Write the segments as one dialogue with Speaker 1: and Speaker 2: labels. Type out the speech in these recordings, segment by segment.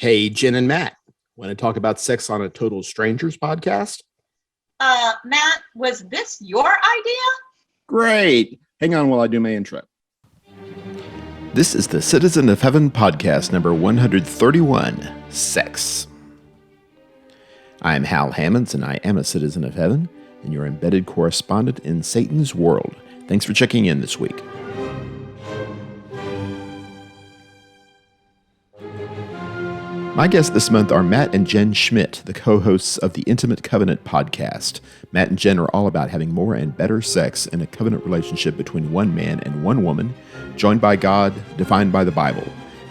Speaker 1: Hey, Jen and Matt, want to talk about Sex on a Total Strangers podcast?
Speaker 2: Matt, was this your idea?
Speaker 1: Great. Hang on while I do my intro. This is the Citizen of Heaven podcast number 131, Sex. I'm Hal Hammonds, and I am a citizen of heaven, and your embedded correspondent in Satan's world. Thanks for checking in this week. My guests this month are Matt and Jenn Schmidt, the co-hosts of the Intimate Covenant podcast. Matt and Jenn are all about having more and better sex in a covenant relationship between one man and one woman, joined by God, defined by the Bible.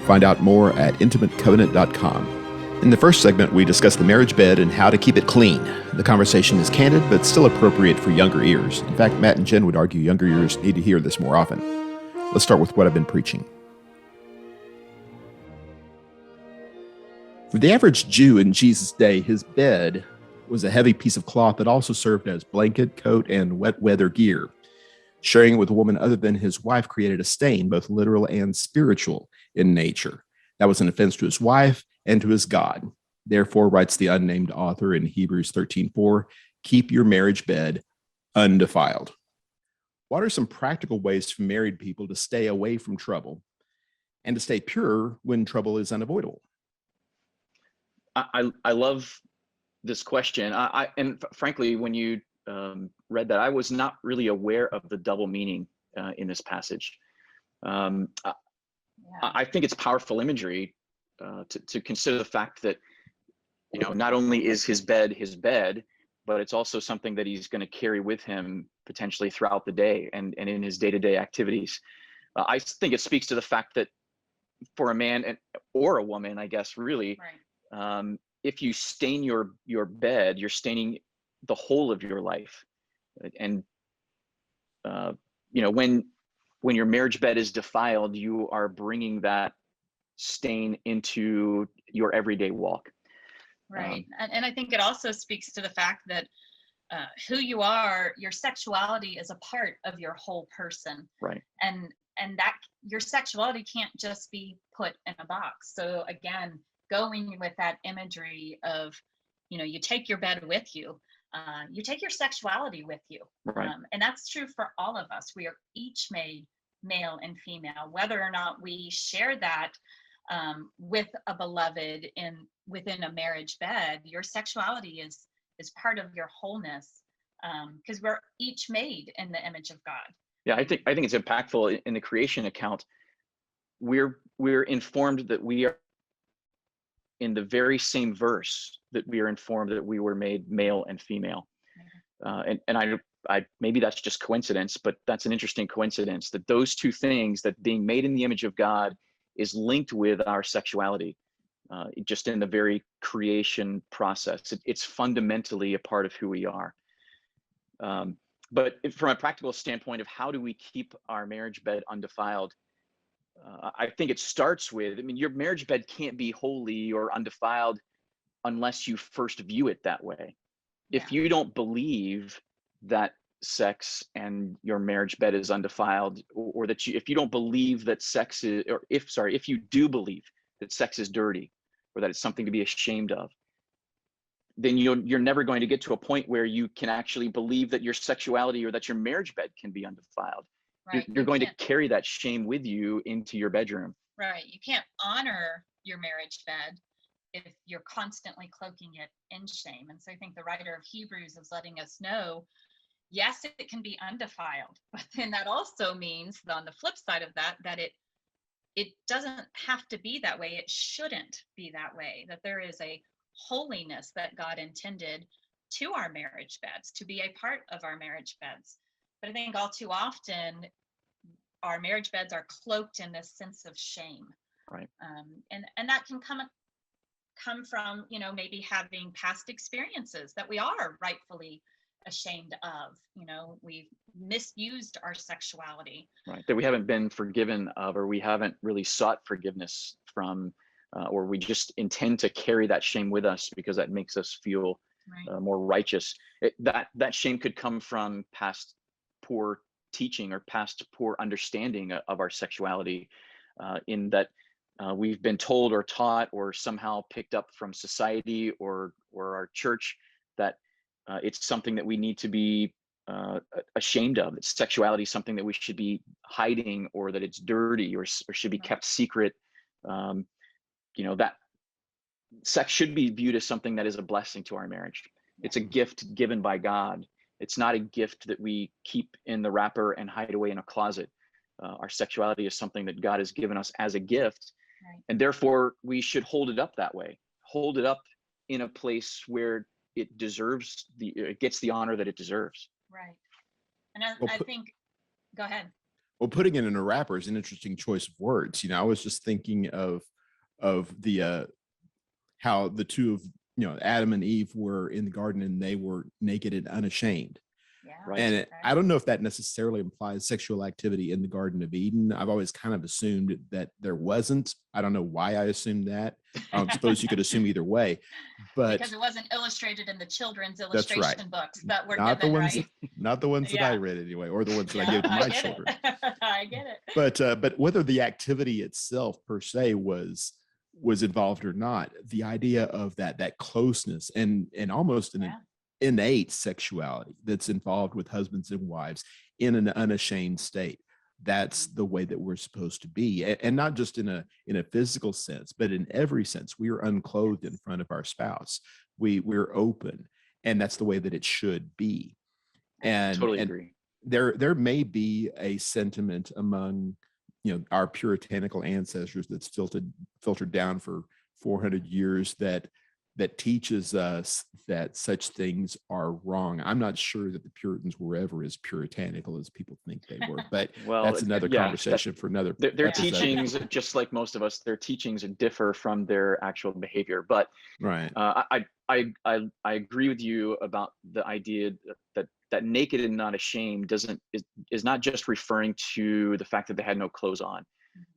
Speaker 1: Find out more at intimatecovenant.com. In the first segment, we discuss the marriage bed and how to keep it clean. The conversation is candid, but still appropriate for younger ears. In fact, Matt and Jenn would argue younger ears need to hear this more often. Let's start with what I've been preaching. For the average Jew in Jesus' day, his bed was a heavy piece of cloth that also served as blanket, coat, and wet weather gear. Sharing it with a woman other than his wife created a stain, both literal and spiritual in nature. That was an offense to his wife and to his God. Therefore, writes the unnamed author in Hebrews 13:4, keep your marriage bed undefiled. What are some practical ways for married people to stay away from trouble and to stay pure when trouble is unavoidable?
Speaker 3: I love this question. And frankly, when you read that, I was not really aware of the double meaning in this passage. I think it's powerful imagery to consider the fact that, not only is his bed, but it's also something that he's going to carry with him potentially throughout the day and in his day-to-day activities. I think it speaks to the fact that for a man or a woman, I guess, really, right. If you stain your bed, you're staining the whole of your life. And, when your marriage bed is defiled, you are bringing that stain into your everyday walk.
Speaker 2: Right. And I think it also speaks to the fact that who you are, your sexuality is a part of your whole person.
Speaker 3: Right.
Speaker 2: And that your sexuality can't just be put in a box. So again, going with that imagery of, you take your bed with you, you take your sexuality with you.
Speaker 3: Right.
Speaker 2: And that's true for all of us. We are each made male and female, whether or not we share that with a beloved within a marriage bed. Your sexuality is part of your wholeness, because we're each made in the image of God.
Speaker 3: Yeah, I think it's impactful in the creation account. We're informed that we are in the very same verse that we are informed that we were made male and female. And I maybe that's just coincidence, but that's an interesting coincidence that those two things, that being made in the image of God is linked with our sexuality, just in the very creation process. It's fundamentally a part of who we are. But from a practical standpoint of how do we keep our marriage bed undefiled, I think it starts with, your marriage bed can't be holy or undefiled unless you first view it that way. Yeah. If you don't believe that sex and your marriage bed is undefiled, or that if you don't believe that sex is, or if you do believe that sex is dirty or that it's something to be ashamed of, then you're never going to get to a point where you can actually believe that your sexuality or that your marriage bed can be undefiled. Right. You're going to carry that shame with you into your bedroom.
Speaker 2: Right. You can't honor your marriage bed if you're constantly cloaking it in shame. And so I think the writer of Hebrews is letting us know, yes, it can be undefiled, but then that also means, on the flip side of that it doesn't have to be that way. It shouldn't be that way, that there is a holiness that God intended to our marriage beds, to be a part of our marriage beds. But I think all too often our marriage beds are cloaked in this sense of shame.
Speaker 3: Right.
Speaker 2: And that can come from, maybe having past experiences that we are rightfully ashamed of. We've misused our sexuality.
Speaker 3: Right. That we haven't been forgiven of, or we haven't really sought forgiveness from, or we just intend to carry that shame with us because that makes us feel more righteous. That shame could come from past poor teaching or past poor understanding of our sexuality, in that we've been told or taught or somehow picked up from society or our church that it's something that we need to be ashamed of. That sexuality is something that we should be hiding, or that it's dirty, or should be kept secret. That sex should be viewed as something that is a blessing to our marriage. It's a gift given by God. It's not a gift that we keep in the wrapper and hide away in a closet. Our sexuality is something that God has given us as a gift, and therefore we should hold it up that way. Hold it up in a place where it deserves it gets the honor that it deserves.
Speaker 2: Right. And I think, go ahead.
Speaker 1: Well, putting it in a wrapper is an interesting choice of words. I was just thinking of the how the two of Adam and Eve were in the garden and they were naked and unashamed.
Speaker 2: Yeah.
Speaker 3: Right.
Speaker 1: And I don't know if that necessarily implies sexual activity in the Garden of Eden. I've always kind of assumed that there wasn't. I don't know why I assumed that. I don't suppose you could assume either way, but
Speaker 2: because it wasn't illustrated in the children's illustration books that were
Speaker 1: not
Speaker 2: given,
Speaker 1: the ones,
Speaker 2: right?
Speaker 1: not the ones that I read anyway, or the ones that I gave to my children.
Speaker 2: I get it.
Speaker 1: But whether the activity itself per se was involved or not, the idea of that closeness and almost an innate sexuality that's involved with husbands and wives in an unashamed state. That's the way that we're supposed to be, and not just in a physical sense, but in every sense. We are unclothed in front of our spouse. We're open, and that's the way that it should be. And
Speaker 3: totally agree.
Speaker 1: There may be a sentiment among our puritanical ancestors that's filtered down for 400 years that teaches us that such things are wrong. I'm not sure that the Puritans were ever as puritanical as people think they were, but that's another conversation for another.
Speaker 3: Their teachings, just like most of us, their teachings differ from their actual behavior. But I agree with you about the idea that naked and not ashamed is not just referring to the fact that they had no clothes on.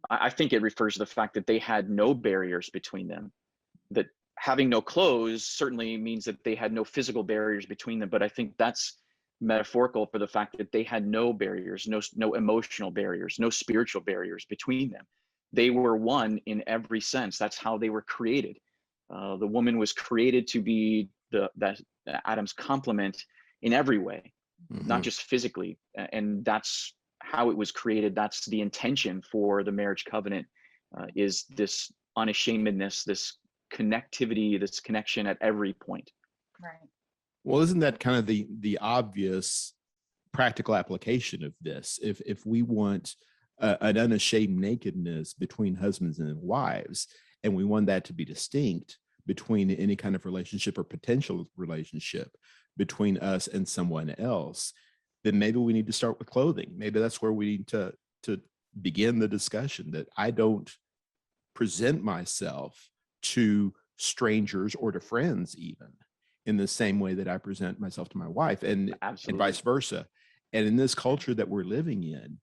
Speaker 3: I think it refers to the fact that they had no barriers between them. That having no clothes certainly means that they had no physical barriers between them, but I think that's metaphorical for the fact that they had no barriers, no emotional barriers, no spiritual barriers between them. They were one in every sense. That's how they were created. The woman was created to be that Adam's complement in every way, not just physically. And that's how it was created. That's the intention for the marriage covenant, is this unashamedness, this connectivity, this connection at every point.
Speaker 2: Right.
Speaker 1: Well, isn't that kind of the obvious practical application of this? If we want an unashamed nakedness between husbands and wives, and we want that to be distinct between any kind of relationship or potential relationship between us and someone else, then maybe we need to start with clothing. Maybe that's where we need to begin the discussion, that I don't present myself to strangers or to friends even in the same way that I present myself to my wife, and vice versa. And in this culture that we're living in,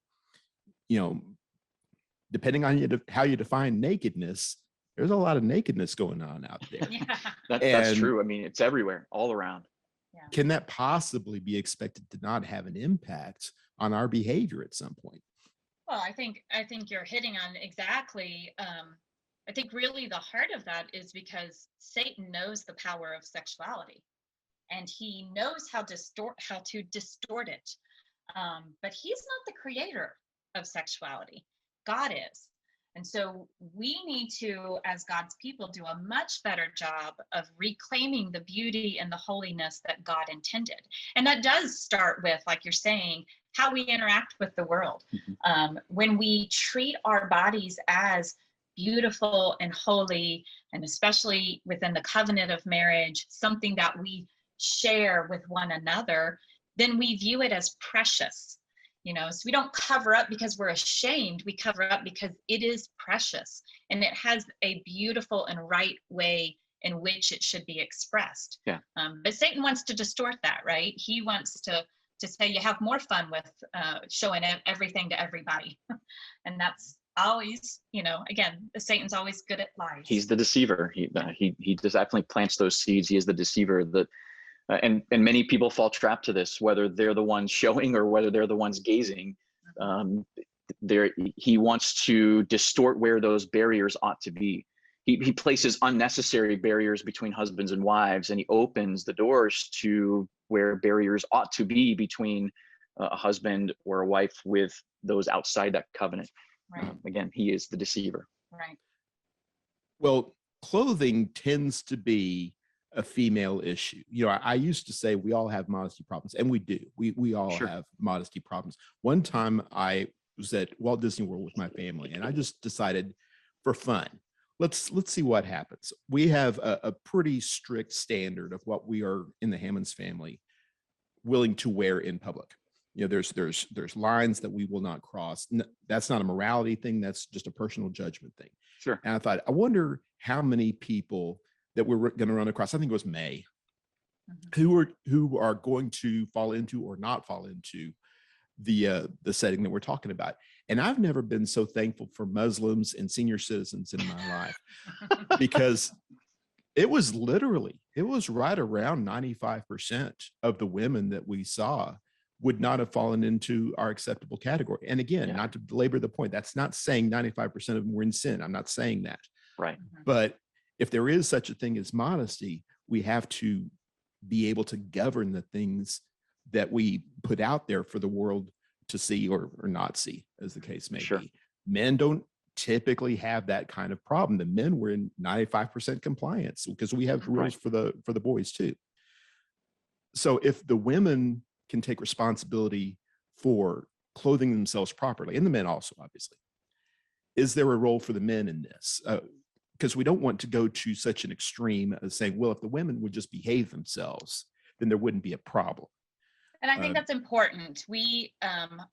Speaker 1: depending on how you define nakedness, there's a lot of nakedness going on out there.
Speaker 3: That's true. I mean, it's everywhere, all around.
Speaker 2: Yeah.
Speaker 1: Can that possibly be expected to not have an impact on our behavior at some point?
Speaker 2: Well, I think you're hitting on exactly. I think really the heart of that is because Satan knows the power of sexuality, and he knows how to distort it. But he's not the creator of sexuality. God is. And so we need to, as God's people, do a much better job of reclaiming the beauty and the holiness that God intended. And that does start with, like you're saying, how we interact with the world. When we treat our bodies as beautiful and holy, and especially within the covenant of marriage, something that we share with one another, then we view it as precious. So we don't cover up because we're ashamed. We cover up because it is precious, and it has a beautiful and right way in which it should be expressed.
Speaker 3: Yeah.
Speaker 2: But Satan wants to distort that, right? He wants to say you have more fun with showing everything to everybody. And that's always, again, Satan's always good at lies.
Speaker 3: He's the deceiver. He just definitely plants those seeds. He is the deceiver. And many people fall trapped to this, whether they're the ones showing or whether they're the ones gazing. he wants to distort where those barriers ought to be. He places unnecessary barriers between husbands and wives, and he opens the doors to where barriers ought to be between a husband or a wife with those outside that covenant.
Speaker 2: Right.
Speaker 3: Again, he is the deceiver.
Speaker 2: Right.
Speaker 1: Well, clothing tends to be a female issue. You know, I used to say we all have modesty problems, and we do. We all
Speaker 3: Sure.
Speaker 1: have modesty problems. One time I was at Walt Disney World with my family, and I just decided for fun, let's see what happens. We have a pretty strict standard of what we are in the Hammonds family willing to wear in public. You know, there's lines that we will not cross. That's not a morality thing. That's just a personal judgment thing.
Speaker 3: Sure.
Speaker 1: And I thought, I wonder how many people that we're going to run across. I think it was May, who are going to fall into or not fall into the setting that we're talking about. And I've never been so thankful for Muslims and senior citizens in my life, because it was right around 95% of the women that we saw would not have fallen into our acceptable category. And again, not to belabor the point, that's not saying 95% of them were in sin. I'm not saying that.
Speaker 3: Right.
Speaker 1: But if there is such a thing as modesty, we have to be able to govern the things that we put out there for the world to see or not see, as the case may be. Men don't typically have that kind of problem. The men were in 95% compliance because we have rules for the boys too. So if the women can take responsibility for clothing themselves properly, and the men also, obviously, is there a role for the men in this? Because we don't want to go to such an extreme as saying, well, if the women would just behave themselves, then there wouldn't be a problem.
Speaker 2: And I think that's important. We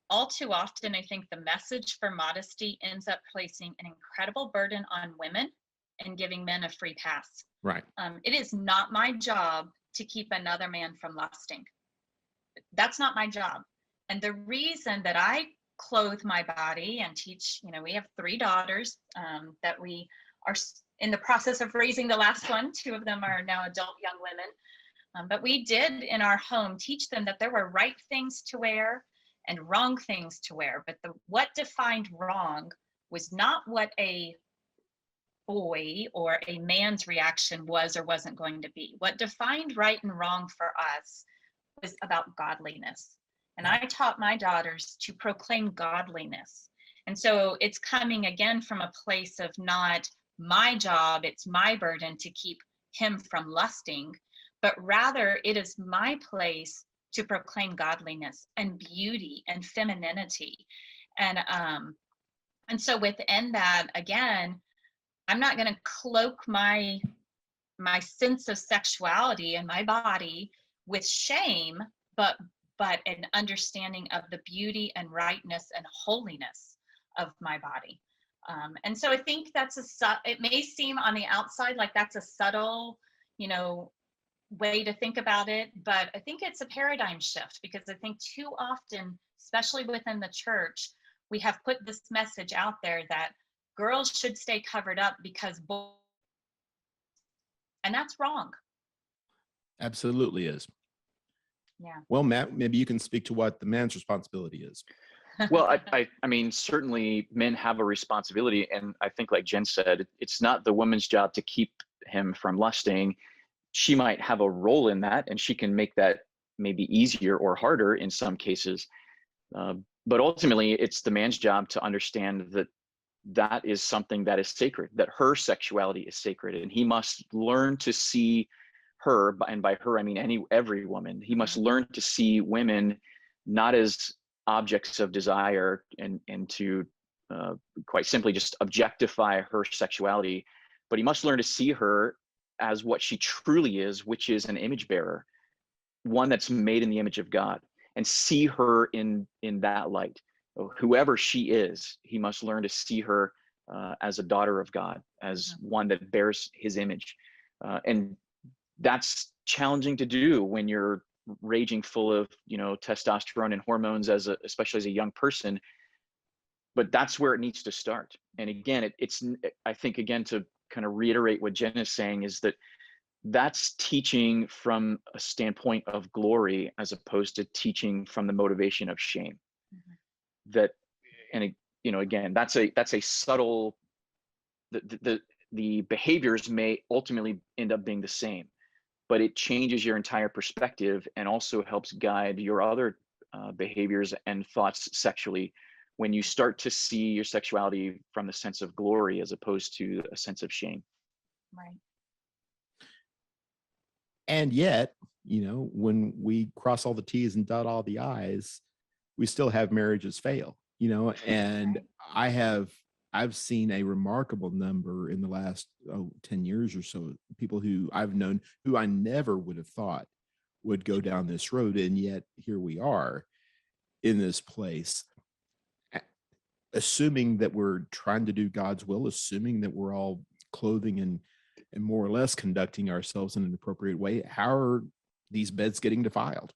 Speaker 2: all too often, I think the message for modesty ends up placing an incredible burden on women and giving men a free pass.
Speaker 1: Right.
Speaker 2: It is not my job to keep another man from lusting. That's not my job. And the reason that I clothe my body and teach, you know, we have 3 daughters that we are in the process of raising. The last one, 2 of them are now adult young women. But we did in our home teach them that there were right things to wear and wrong things to wear. But what defined wrong was not what a boy or a man's reaction was or wasn't going to be. What defined right and wrong for us was about godliness. And I taught my daughters to proclaim godliness. And so it's coming again from a place of not my job, it's my burden to keep him from lusting, but rather it is my place to proclaim godliness and beauty and femininity. And so within that, again, I'm not going to cloak my sense of sexuality and my body with shame, but an understanding of the beauty and rightness and holiness of my body. And so I think it may seem on the outside like that's a subtle, way to think about it, but I think it's a paradigm shift, because I think too often, especially within the church, we have put this message out there that girls should stay covered up because boys, and that's wrong.
Speaker 1: Absolutely is.
Speaker 2: Yeah.
Speaker 1: Well, Matt, maybe you can speak to what the man's responsibility is.
Speaker 3: Well, I mean, certainly men have a responsibility. And I think, like Jen said, it's not the woman's job to keep him from lusting. She might have a role in that, and she can make that maybe easier or harder in some cases. But ultimately, it's the man's job to understand that that is something that is sacred, that her sexuality is sacred, and he must learn to see her, and by her I mean every woman. He must learn to see women not as objects of desire and to quite simply just objectify her sexuality, but he must learn to see her as what she truly is, which is an image bearer, one that's made in the image of God, and see her in that light. Whoever she is, he must learn to see her as a daughter of God, as one that bears his image. And that's challenging to do when you're raging full of, testosterone and hormones especially as a young person. But that's where it needs to start. And again, I think, again, to kind of reiterate what Jen is saying, is that's teaching from a standpoint of glory as opposed to teaching from the motivation of shame. That, and again, that's a subtle, the behaviors may ultimately end up being the same, but it changes your entire perspective and also helps guide your other behaviors and thoughts sexually when you start to see your sexuality from the sense of glory as opposed to a sense of shame.
Speaker 2: Right.
Speaker 1: And yet, when we cross all the T's and dot all the I's, we still have marriages fail, and
Speaker 2: Right.
Speaker 1: I've seen a remarkable number in the last 10 years or so, people who I've known who I never would have thought would go down this road. And yet here we are in this place, assuming that we're trying to do God's will, assuming that we're all clothing and more or less conducting ourselves in an appropriate way. How are these beds getting defiled?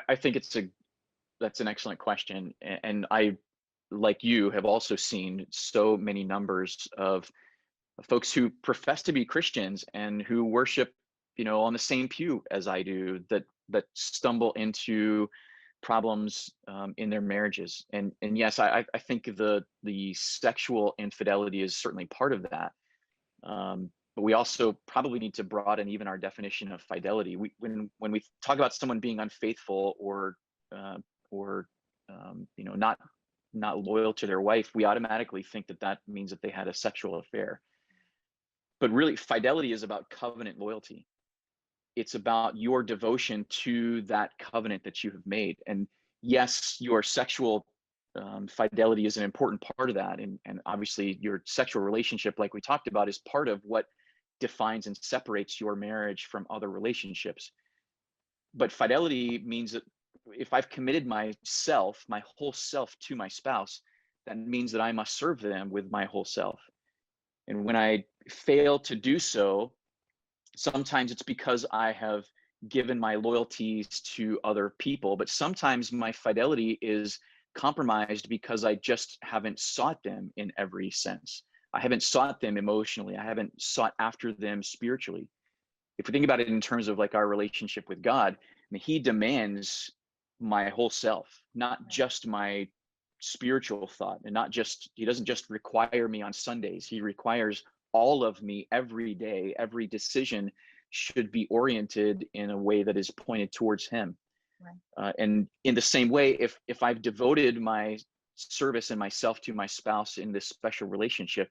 Speaker 3: I think that's an excellent question. And I, like you, have also seen so many numbers of folks who profess to be Christians and who worship, on the same pew as I do, that stumble into problems in their marriages. And yes, I think the sexual infidelity is certainly part of that. But we also probably need to broaden even our definition of fidelity. When we talk about someone being unfaithful or not loyal to their wife, we automatically think that means that they had a sexual affair. But really, fidelity is about covenant loyalty. It's about your devotion to that covenant that you have made. And yes, your sexual fidelity is an important part of that. And obviously your sexual relationship, like we talked about, is part of what defines and separates your marriage from other relationships. But fidelity means that if I've committed myself, my whole self to my spouse, that means that I must serve them with my whole self. And when I fail to do so, sometimes it's because I have given my loyalties to other people, but sometimes my fidelity is compromised because I just haven't sought them in every sense. I haven't sought them emotionally. I haven't sought after them spiritually. If we think about it in terms of like our relationship with God, I mean, he demands my whole self, not just my spiritual thought, and he doesn't just require me on Sundays. He requires all of me every day. Every decision should be oriented in a way that is pointed towards him. Right. And in the same way, if I've devoted my service and myself to my spouse in this special relationship,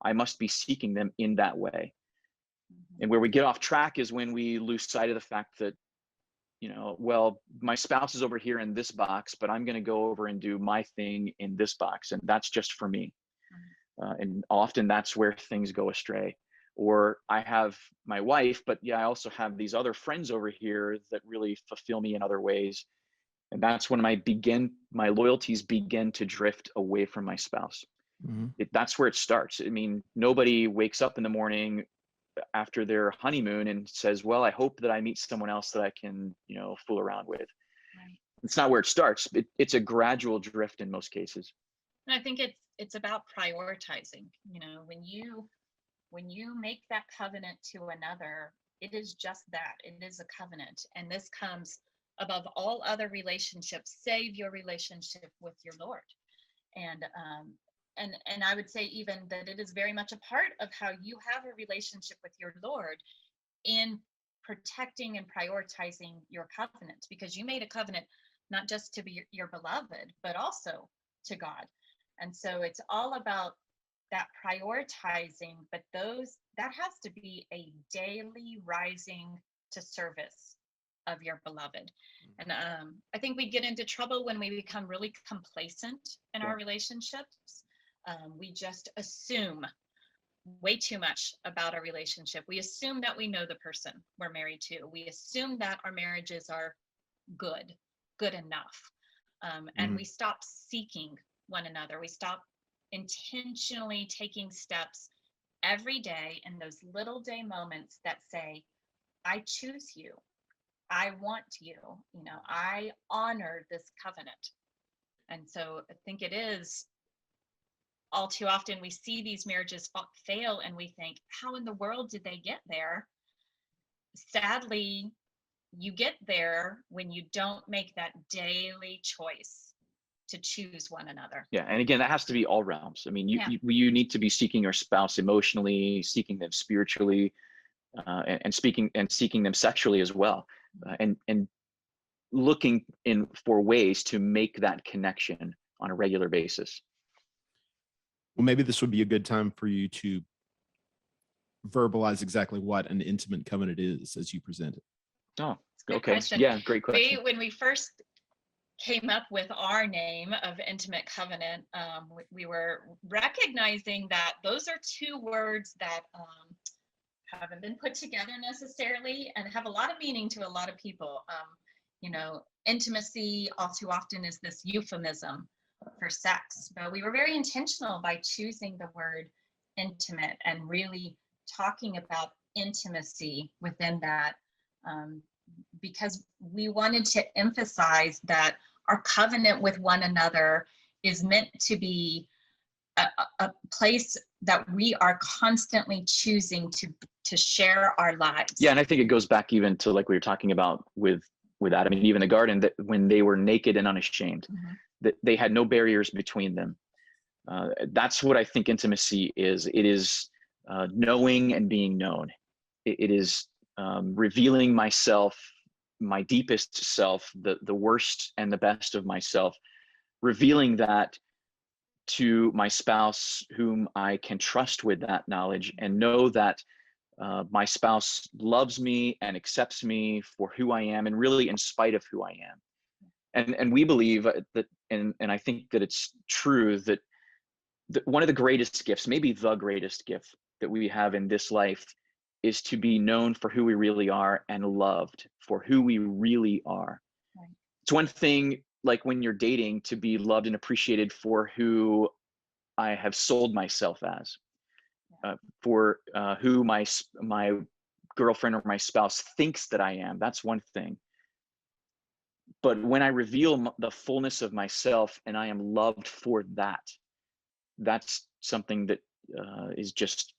Speaker 3: I must be seeking them in that way. And where we get off track is when we lose sight of the fact that, well, my spouse is over here in this box, but I'm going to go over and do my thing in this box, and that's just for me. And often that's where things go astray. Or I have my wife, but I also have these other friends over here that really fulfill me in other ways. And that's when my loyalties begin to drift away from my spouse. Mm-hmm. That's where it starts. I mean, nobody wakes up in the morning after their honeymoon and says, well, I hope that I meet someone else that I can, fool around with. Right. It's not where it starts. It's a gradual drift in most cases.
Speaker 2: And I think it's about prioritizing. When you make that covenant to another, it is just that. It is a covenant. And this comes above all other relationships, save your relationship with your Lord. And I would say even that it is very much a part of how you have a relationship with your Lord in protecting and prioritizing your covenant, because you made a covenant not just to be your beloved, but also to God. And so it's all about that prioritizing, but that has to be a daily rising to service of your beloved. And I think we get into trouble when we become really complacent in our relationships. We just assume way too much about our relationship. We assume that we know the person we're married to. We assume that our marriages are good enough. And we stop seeking one another. We stop intentionally taking steps every day in those little day moments that say, I choose you. I want you. I honor this covenant. And so I think it is all too often we see these marriages fail and we think, how in the world did they get there? Sadly, you get there when you don't make that daily choice to choose one another.
Speaker 3: Yeah, and again, that has to be all realms. I mean,
Speaker 2: Yeah.
Speaker 3: you need to be seeking your spouse emotionally, seeking them spiritually, and seeking them sexually as well, and looking for ways to make that connection on a regular basis.
Speaker 1: Well, maybe this would be a good time for you to verbalize exactly what an intimate covenant is as you present it.
Speaker 3: Oh,
Speaker 2: Good
Speaker 3: okay.
Speaker 2: question.
Speaker 3: Yeah, great question.
Speaker 2: When we first came up with our name of intimate covenant, we were recognizing that those are two words that haven't been put together necessarily and have a lot of meaning to a lot of people. Intimacy all too often is this euphemism for sex, but we were very intentional by choosing the word intimate and really talking about intimacy within that, because we wanted to emphasize that our covenant with one another is meant to be a place that we are constantly choosing to share our lives.
Speaker 3: Yeah, and I think it goes back even to like we were talking about with Adam and Eve in the garden, that when they were naked and unashamed, that they had no barriers between them. That's what I think intimacy is. It is knowing and being known. It is revealing myself, my deepest self, the worst and the best of myself, revealing that to my spouse, whom I can trust with that knowledge and know that my spouse loves me and accepts me for who I am, and really in spite of who I am. And we believe that, and I think that it's true, that one of the greatest gifts, maybe the greatest gift that we have in this life, is to be known for who we really are and loved for who we really are.
Speaker 2: Right.
Speaker 3: It's one thing, like when you're dating, to be loved and appreciated for who I have sold myself as, for who my girlfriend or my spouse thinks that I am. That's one thing. But when I reveal the fullness of myself and I am loved for that, that's something that is just,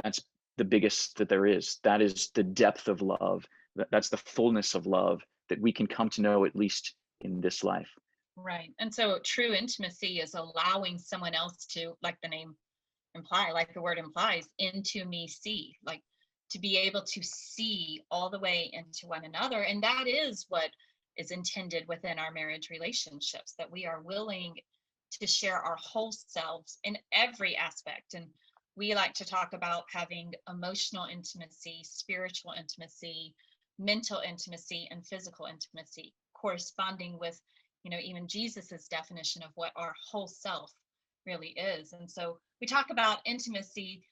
Speaker 3: that's the biggest that there is. That is the depth of love. That's the fullness of love that we can come to know, at least in this life.
Speaker 2: Right. And so true intimacy is allowing someone else to, like the name imply, like the word implies, into me see, like to be able to see all the way into one another. And that is what is intended within our marriage relationships, that we are willing to share our whole selves in every aspect. And we like to talk about having emotional intimacy, spiritual intimacy, mental intimacy, and physical intimacy, corresponding with, even Jesus's definition of what our whole self really is. And so we talk about intimacy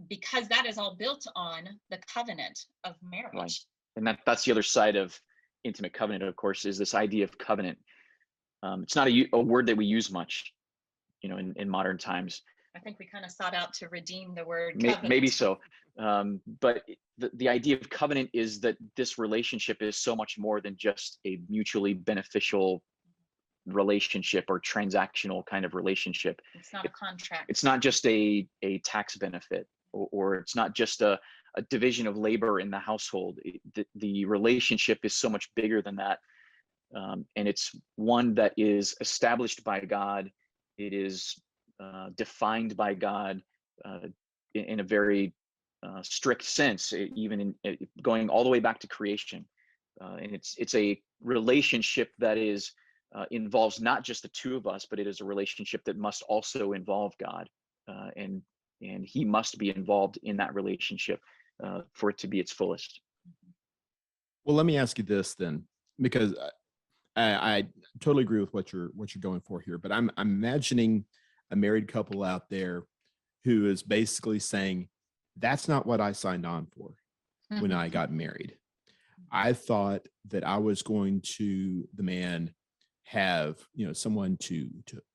Speaker 2: because that is all built on the covenant of marriage.
Speaker 3: Right. And that's the other side of intimate covenant, of course, is this idea of covenant. It's not a word that we use much, in modern times.
Speaker 2: I think we kind of sought out to redeem the word covenant.
Speaker 3: Maybe so. But the idea of covenant is that this relationship is so much more than just a mutually beneficial relationship or transactional kind of relationship.
Speaker 2: It's not a contract.
Speaker 3: It's not just a tax benefit, or it's not just a division of labor in the household. The relationship is so much bigger than that. And it's one that is established by God. It is defined by God in a very strict sense, even in going all the way back to creation. And it's a relationship that is involves not just the two of us, but it is a relationship that must also involve God, and He must be involved in that relationship for it to be its fullest.
Speaker 1: Well, let me ask you this then, because I totally agree with what you're going for here, but I'm imagining a married couple out there who is basically saying, that's not what I signed on for when I got married. I thought that I was going to, the man, have, someone to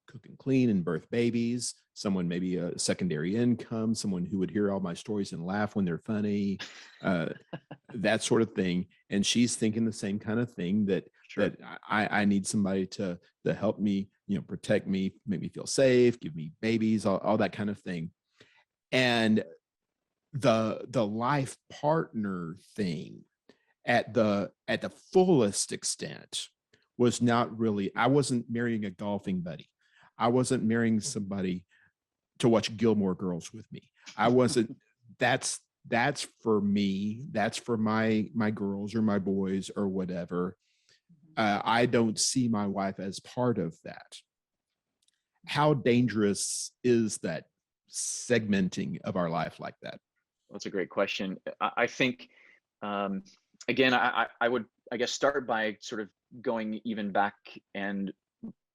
Speaker 1: cook and clean and birth babies, someone maybe a secondary income, someone who would hear all my stories and laugh when they're funny, that sort of thing. And she's thinking the same kind of thing, that
Speaker 3: Sure.
Speaker 1: that I need somebody to help me, protect me, make me feel safe, give me babies, all that kind of thing. And the life partner thing at the fullest extent was not really, I wasn't marrying a golfing buddy. I wasn't marrying somebody to watch Gilmore Girls with me. I wasn't, that's for me. That's for my girls or my boys or whatever. I don't see my wife as part of that. How dangerous is that segmenting of our life like that?
Speaker 3: That's a great question. I think, again, I would, I guess, start by sort of going even back and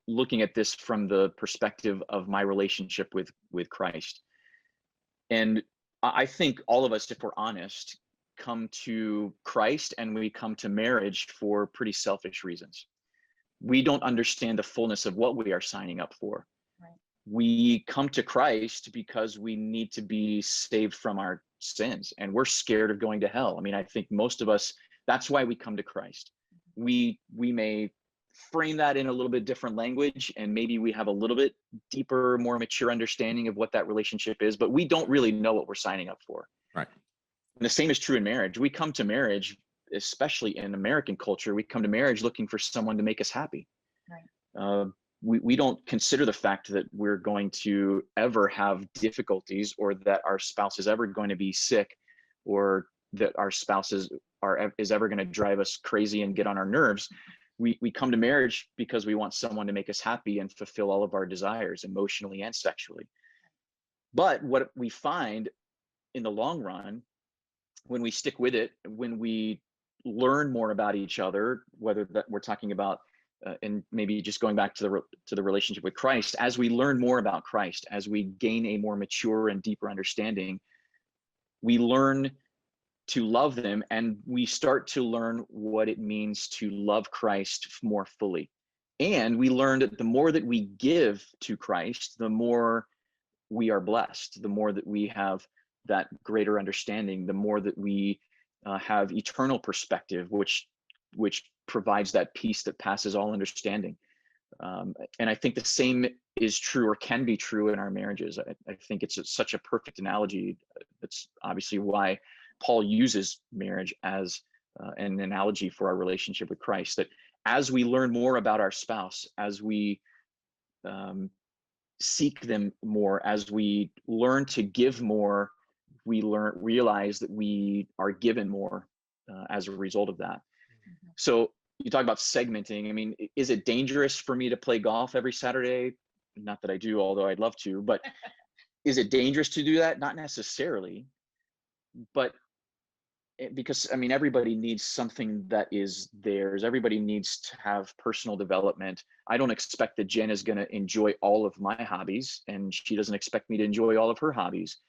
Speaker 3: looking at this from the perspective of my relationship with Christ. And I think all of us, if we're honest, come to Christ and we come to marriage for pretty selfish reasons. We don't understand the fullness of what we are signing up for.
Speaker 2: Right.
Speaker 3: We come to Christ because we need to be saved from our sins, and we're scared of going to hell. I mean, I think most of us, that's why we come to Christ. We may frame that in a little bit different language, and maybe we have a little bit deeper, more mature understanding of what that relationship is, but we don't really know what we're signing up for.
Speaker 1: Right.
Speaker 3: And the same is true in marriage. We come to marriage, especially in American culture, we come to marriage looking for someone to make us happy.
Speaker 2: Right.
Speaker 3: We don't consider the fact that we're going to ever have difficulties, or that our spouse is ever going to be sick, or that our spouse is ever going to drive us crazy and get on our nerves. We come to marriage because we want someone to make us happy and fulfill all of our desires, emotionally and sexually. But what we find in the long run, when we stick with it, when we learn more about each other, whether that we're talking about, and maybe just going back to the relationship with Christ, as we learn more about Christ, as we gain a more mature and deeper understanding, we learn to love them, and we start to learn what it means to love Christ more fully. And we learn that the more that we give to Christ, the more we are blessed, the more that we have that greater understanding, the more that we have eternal perspective, which provides that peace that passes all understanding. And I think the same is true, or can be true, in our marriages. I think it's such a perfect analogy. That's obviously why Paul uses marriage as an analogy for our relationship with Christ, that as we learn more about our spouse, as we seek them more, as we learn to give more, we realize that we are given more as a result of that.
Speaker 2: Mhm.
Speaker 3: So you talk about segmenting. I mean, is it dangerous for me to play golf every Saturday? Not that I do, although I'd love to, but is it dangerous to do that? Not necessarily, but because, I mean, everybody needs something that is theirs. Everybody needs to have personal development. I don't expect that Jen is going to enjoy all of my hobbies, and she doesn't expect me to enjoy all of her hobbies.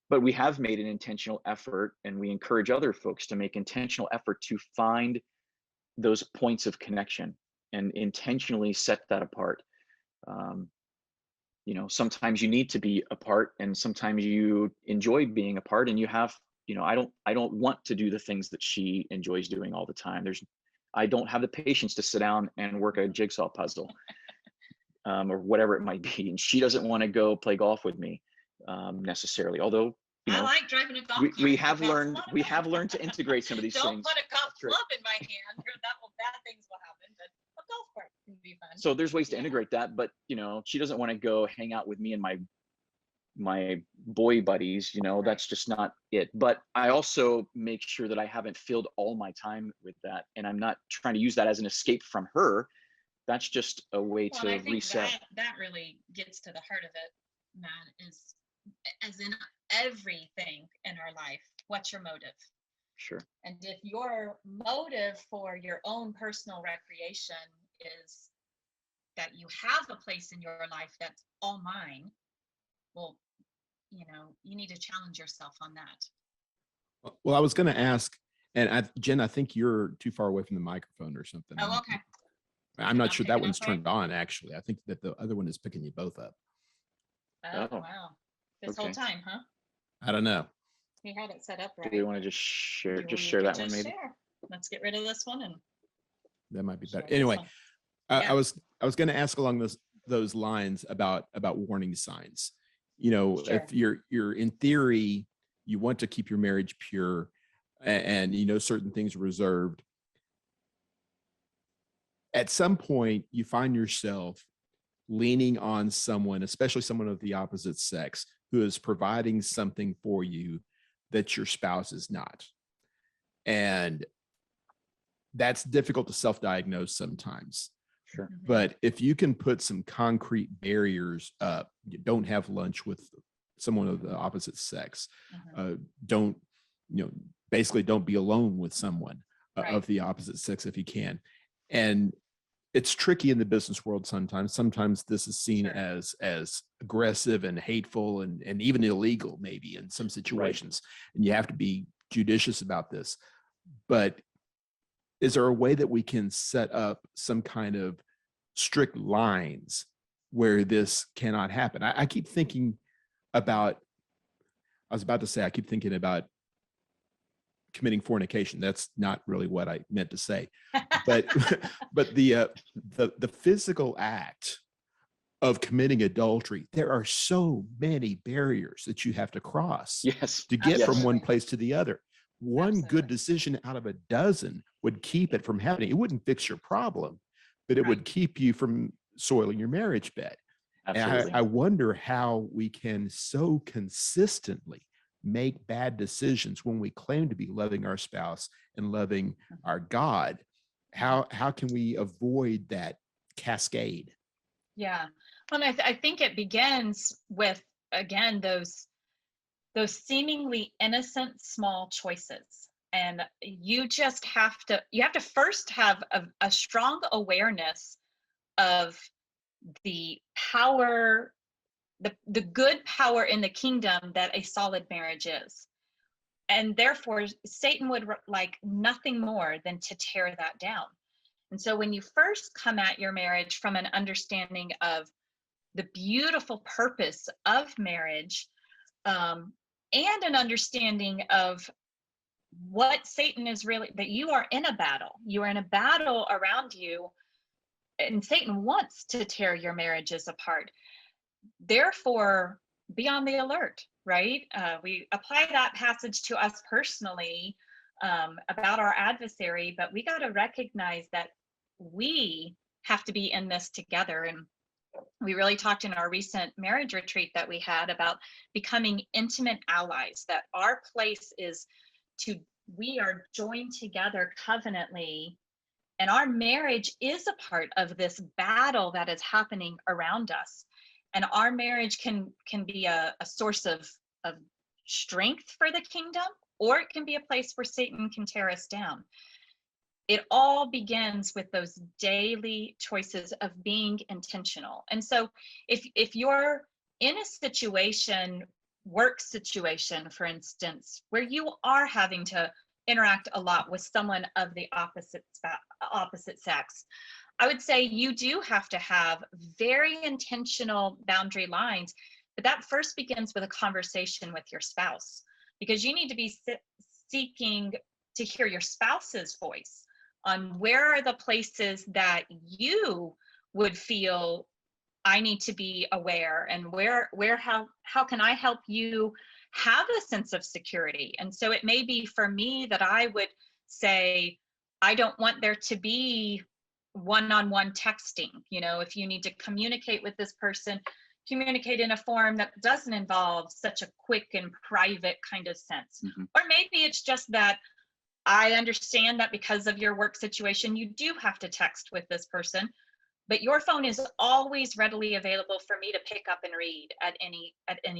Speaker 3: But we have made an intentional effort, and we encourage other folks to make intentional effort to find those points of connection and intentionally set that apart. Sometimes you need to be apart, and sometimes you enjoy being apart, and you have, I don't want to do the things that she enjoys doing all the time. I don't have the patience to sit down and work a jigsaw puzzle, or whatever it might be. And she doesn't want to go play golf with me necessarily, although
Speaker 2: I like driving a golf cart.
Speaker 3: we have learned to integrate some of these
Speaker 2: Don't
Speaker 3: things.
Speaker 2: put a golf club in my hand, or bad things will happen. But a golf cart can be fun.
Speaker 3: So there's ways to integrate that, but she doesn't want to go hang out with me and my boy buddies. That's just not it. But I also make sure that I haven't filled all my time with that, and I'm not trying to use that as an escape from her. That's just a way to
Speaker 2: I think
Speaker 3: reset.
Speaker 2: that really gets to the heart of it, Matt, is as in everything in our life, what's your motive?
Speaker 3: Sure.
Speaker 2: And if your motive for your own personal recreation is that you have a place in your life that's all mine, well, you need to challenge yourself on that.
Speaker 1: Well, I was going to ask, and Jen, I think you're too far away from the microphone or something.
Speaker 2: Oh, okay.
Speaker 1: I'm not sure that
Speaker 2: picking
Speaker 1: one's
Speaker 2: up right?
Speaker 1: turned on, actually. I think that the other one is picking you both up.
Speaker 2: Oh,
Speaker 3: Oh,
Speaker 2: wow. This
Speaker 3: okay.
Speaker 2: whole time, huh?
Speaker 1: I don't know.
Speaker 2: He had it set up right.
Speaker 3: Do we want to just share
Speaker 2: You
Speaker 3: that
Speaker 2: could
Speaker 3: one
Speaker 2: just
Speaker 3: maybe?
Speaker 2: share. Let's get rid of this one and
Speaker 1: That might be
Speaker 2: share
Speaker 1: better.
Speaker 2: this
Speaker 1: Anyway,
Speaker 2: one.
Speaker 1: I was going to ask along those lines about warning signs.
Speaker 2: Sure.
Speaker 1: If you're in theory, you want to keep your marriage pure, and certain things reserved. at some point you find yourself leaning on someone, especially someone of the opposite sex, who is providing something for you that your spouse is not. And that's difficult to self-diagnose sometimes.
Speaker 3: Sure.
Speaker 1: But if you can put some concrete barriers up, you don't have lunch with someone of the opposite sex, don't, basically don't be alone with someone of the opposite sex if you can. And it's tricky in the business world sometimes. Sometimes this is seen as aggressive and hateful and even illegal, maybe in some situations. And you have to be judicious about this. But is there a way that we can set up some kind of strict lines where this cannot happen? I keep thinking about, I keep thinking about committing fornication. That's not really what I meant to say, but the physical act of committing adultery, there are so many barriers that you have to cross to get from one place to the other. One good decision out of a dozen would keep it from happening. It wouldn't fix your problem, but it would keep you from soiling your marriage bed. Absolutely. And I wonder how we can so consistently make bad decisions when we claim to be loving our spouse and loving our God. How can we avoid that cascade?
Speaker 2: Yeah. Well, I think it begins with, again, those seemingly innocent small choices. And you have to first have a strong awareness of the power, the good power in the kingdom that a solid marriage is. And therefore, Satan would like nothing more than to tear that down. And so when you first come at your marriage from an understanding of the beautiful purpose of marriage, and an understanding of what Satan is really, that you are in a battle. You are in a battle around you, and Satan wants to tear your marriages apart. Therefore, be on the alert, right? We apply that passage to us personally about our adversary, but we got to recognize that we have to be in this together. And we really talked in our recent marriage retreat that we had about becoming intimate allies, that our place is we are joined together covenantly, and our marriage is a part of this battle that is happening around us. And our marriage can be a source of strength for the kingdom, or it can be a place where Satan can tear us down. It all begins with those daily choices of being intentional. And so if you're in a situation, work situation, for instance, where you are having to interact a lot with someone of the opposite sex, I would say you do have to have very intentional boundary lines, but that first begins with a conversation with your spouse, because you need to be seeking to hear your spouse's voice on where are the places that you would feel I need to be aware, and how can I help you have a sense of security. And so it may be for me that I would say, I don't want there to be one-on-one texting. If you need to communicate with this person, communicate in a form that doesn't involve such a quick and private kind of sense. Or maybe it's just that I understand that because of your work situation, you do have to text with this person, but your phone is always readily available for me to pick up and read at any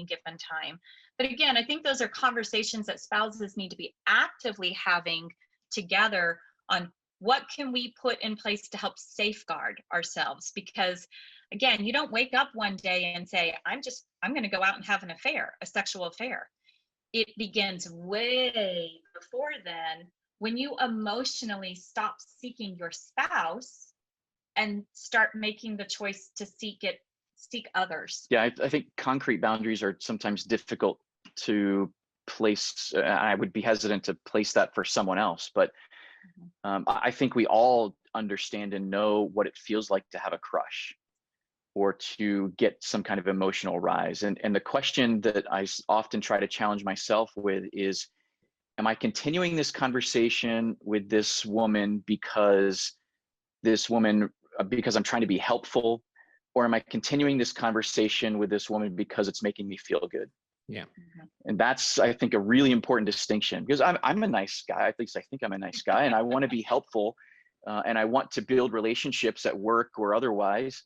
Speaker 2: given time. But again, I think those are conversations that spouses need to be actively having together on what can we put in place to help safeguard ourselves. Because again, you don't wake up one day and say, I'm going to go out and have an affair, a sexual affair. It begins way before then, when you emotionally stop seeking your spouse and start making the choice to seek others.
Speaker 3: Yeah, I think concrete boundaries are sometimes difficult to place. I would be hesitant to place that for someone else, but I think we all understand and know what it feels like to have a crush or to get some kind of emotional rise. And the question that I often try to challenge myself with is, am I continuing this conversation with this woman because this woman because I'm trying to be helpful, or am I continuing this conversation with this woman because it's making me feel good?
Speaker 1: Yeah.
Speaker 3: And that's, I think, a really important distinction, because I'm a nice guy. At least I think I'm a nice guy, and I want to be helpful, and I want to build relationships at work or otherwise.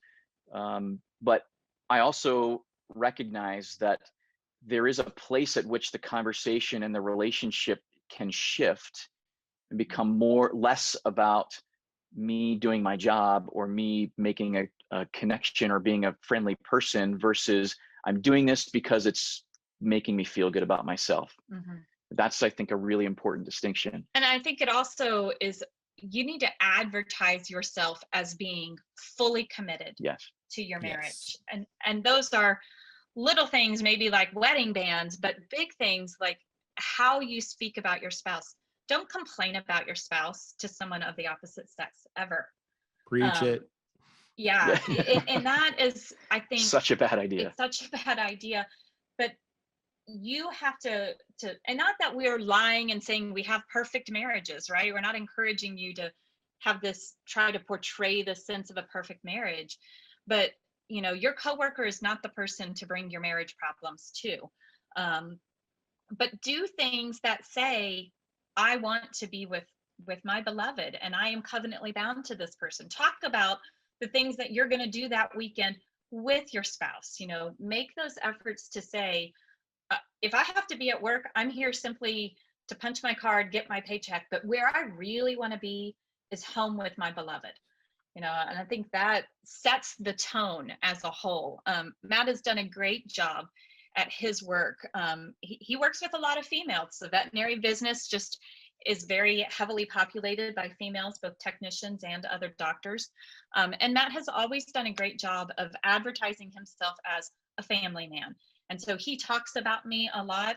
Speaker 3: But I also recognize that there is a place at which the conversation and the relationship can shift and become less about me doing my job or me making a connection or being a friendly person, versus I'm doing this because it's making me feel good about myself.
Speaker 2: Mhm.
Speaker 3: That's, I think, a really important distinction.
Speaker 2: And I think it also is, you need to advertise yourself as being fully committed
Speaker 3: Yes.
Speaker 2: to your marriage.
Speaker 1: Yes.
Speaker 2: And those are little things, maybe like wedding bands, but big things like how you speak about your spouse. Don't complain about your spouse to someone of the opposite sex ever.
Speaker 1: Preach it.
Speaker 2: Yeah. And that is, I think,
Speaker 3: Such a bad idea.
Speaker 2: it's such a bad idea. But you have to, and not that we're lying and saying we have perfect marriages, right? We're not encouraging you to have this, try to portray the sense of a perfect marriage, but your coworker is not the person to bring your marriage problems to. But do things that say, I want to be with my beloved, and I am covenantly bound to this person. Talk about the things that you're going to do that weekend with your spouse. Make those efforts to say, if I have to be at work, I'm here simply to punch my card, get my paycheck. But where I really want to be is home with my beloved. And I think that sets the tone as a whole. Matt has done a great job at his work. He works with a lot of females. The veterinary business just is very heavily populated by females, both technicians and other doctors. And Matt has always done a great job of advertising himself as a family man. And so he talks about me a lot.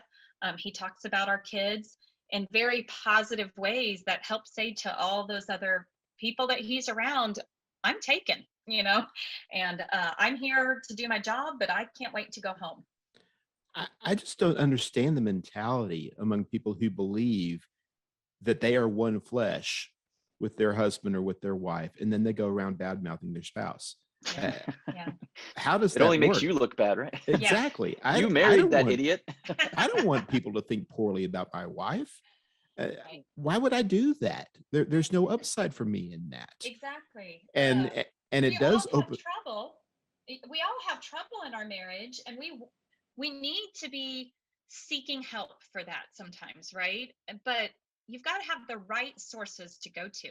Speaker 2: He talks about our kids in very positive ways that help say to all those other people that he's around, I'm taken, and I'm here to do my job, but I can't wait to go home.
Speaker 1: I just don't understand the mentality among people who believe that they are one flesh with their husband or with their wife, and then they go around bad mouthing their spouse.
Speaker 2: Yeah.
Speaker 1: How does
Speaker 3: It
Speaker 1: that
Speaker 3: only makes
Speaker 1: work?
Speaker 3: you look bad, right?
Speaker 1: Exactly.
Speaker 3: You married that idiot.
Speaker 1: I don't want people to think poorly about my wife. Why would I do that? There's no upside for me in that.
Speaker 2: Exactly.
Speaker 1: And it does open
Speaker 2: trouble. We all have trouble in our marriage, and we need to be seeking help for that sometimes, right? But you've got to have the right sources to go to.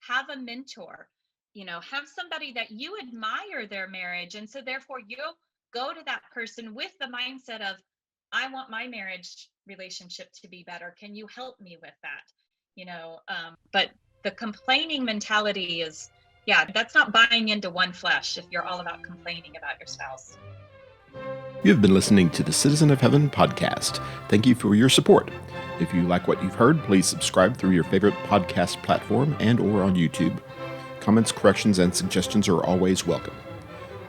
Speaker 2: Have a mentor, have somebody that you admire their marriage, and so therefore you'll go to that person with the mindset of, I want my marriage relationship to be better. Can you help me with that? But the complaining mentality is, that's not buying into one flesh if you're all about complaining about your spouse.
Speaker 1: You've been listening to the Citizen of Heaven podcast. Thank you for your support. If you like what you've heard, please subscribe through your favorite podcast platform and or on YouTube. Comments, corrections, and suggestions are always welcome.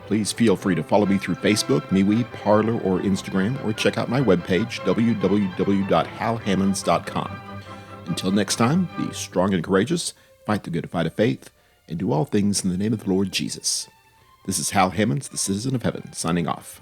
Speaker 1: Please feel free to follow me through Facebook, MeWe, Parler, or Instagram, or check out my webpage, www.halhammonds.com. Until next time, be strong and courageous, fight the good fight of faith, and do all things in the name of the Lord Jesus. This is Hal Hammonds, the Citizen of Heaven, signing off.